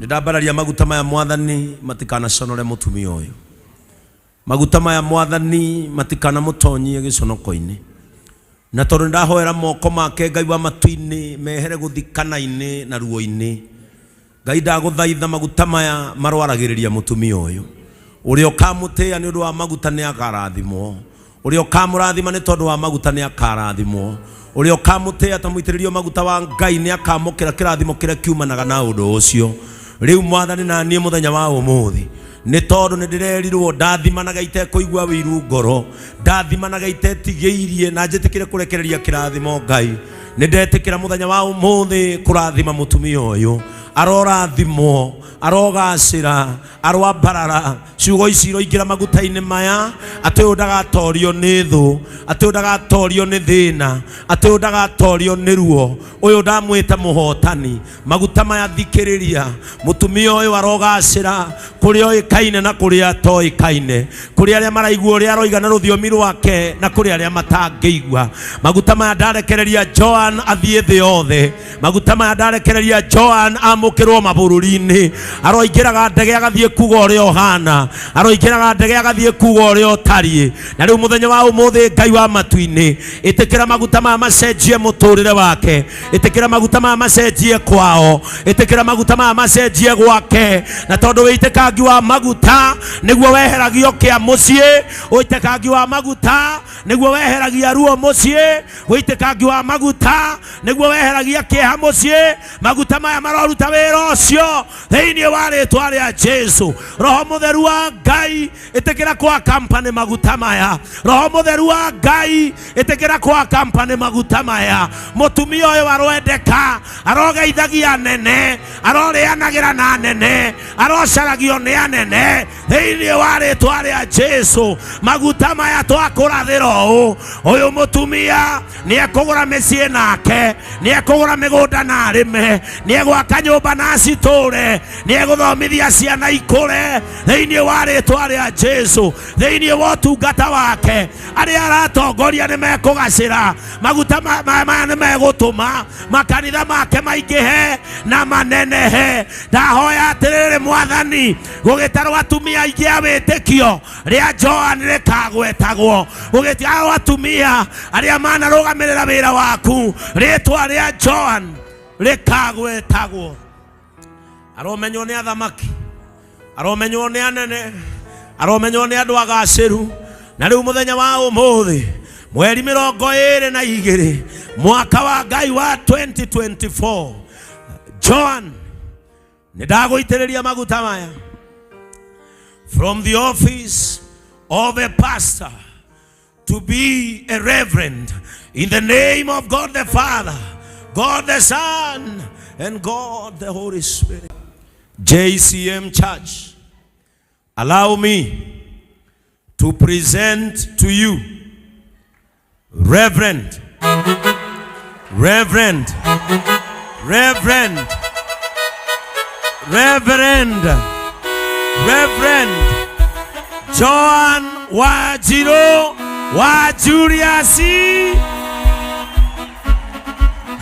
Ndabararia maguta maya mwathani matikana conore mutumia uyu. Maguta maya mwathani matikana mutonyie giconoko-ini. Na tondu ndahoera moko make Ngai wa matu-ini mehere guthikana-ini na ruo-ini. Ngai ndaguthaitha maguta maya marwaragiriria mutumia uyu. Uria ukamutia ni undu wa maguta ni akarathimwo. Uria ukamurathima ni tondu wa maguta ni akarathimwo. Uria ukamutia tamuitiririo maguta wa Ngai ni akamukira kirathimo kiria kiumanaga na undu ucio. Riu mwathani na nie muthenya wa umuthi ni tondu ni ndirerirwo ndathimanaga itekuigua wiru ngoro, ndathimanaga itetigiirie na njitikire kurekereria kirathimo Ngai. Ni ndetikira muthenya wa umuthi kurathima mutumia uyu, arorathimwo, arogacira, arwambarara, ciugo ici iroingira maguta-ini maya, ati uyu ndagatorio ni thu, ati uyu ndagatorio ni thina, ati uyu ndagatorio ni ruo, uyu ndamwita muhotani. Maguta maya thikiriria, mutumia uyu arogacira kuria oikaine na kuria atoikaine, kuria aria maraigua uria aroiga na ruthiomi rwake na kuria aria matangiigua. Maguta maya ndarekereria Joan athie thi yothe, maguta maya ndarekereria Joan amukirwo mabururi-ini, aroingiraga ndege agathie kuga uria ohana, aroingiraga ndege agathie kuga uria otari. Na riu muthenya wa umuthi Ngai wa matu-ini, itikira maguta maya macenjie muturire wake, itikira maguta maya macenjie kwao, itikira maguta maya macenjie gwake. Na tondu witikangi wa maguta niguo weheragio kia mucii, witikangi wa maguta niguo weheragia ruo mucii, witikangi wa maguta niguo weheragia kieha mucii. Maguta maya maroruta wira ucio thiini wa ritwa ria Jesu. Roho mutheru wa Ngai itikira kwa kampani maguta maya, Roho mutheru wa Ngai itikira kwa kampani maguta maya. Mutumia uyu arwendeka, arogeithagia nene, arorianagira na nene, arocaragio ni anene thiini wa ritwa ria Jesu. Maguta maya twakurathira uyu mutumia ni ekugura micii nake, ni ekugura migunda na arime, ni egwaka nyumba na aciture, ni eguthomithia ciana ikure thiini wa ritwa ria Jesu. Thiini wa utungata wake aria aratongoria ni mekugacira. Maguta maya ni megutuma makanitha make maingihe na manenehe. Ndahoya atiriri mwathani, gugitarwo atumia aingi a witikio ria Joan rikagwetagwo, gugitarwo atumia aria manarugamirira wira waku ritwa ria Joan rikagwetagwo. Aromenywo ni athamaki, aromenywo ni anene, aromenywo ni andu agaciru. Na riu muthenya wa umuthi mweri 22 mwaka wa Ngai wa 2024, Joan ni ndaguitiriria maguta maya from the office of a pastor to be a reverend in the name of God the Father, God the Son, and God the Holy Spirit. JCM Church, allow me to present to you Reverend Joan Wanjiru wa Julius.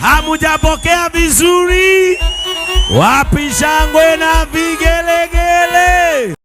Hamujapokea vizuri? Wapi shangwe na vigelegele?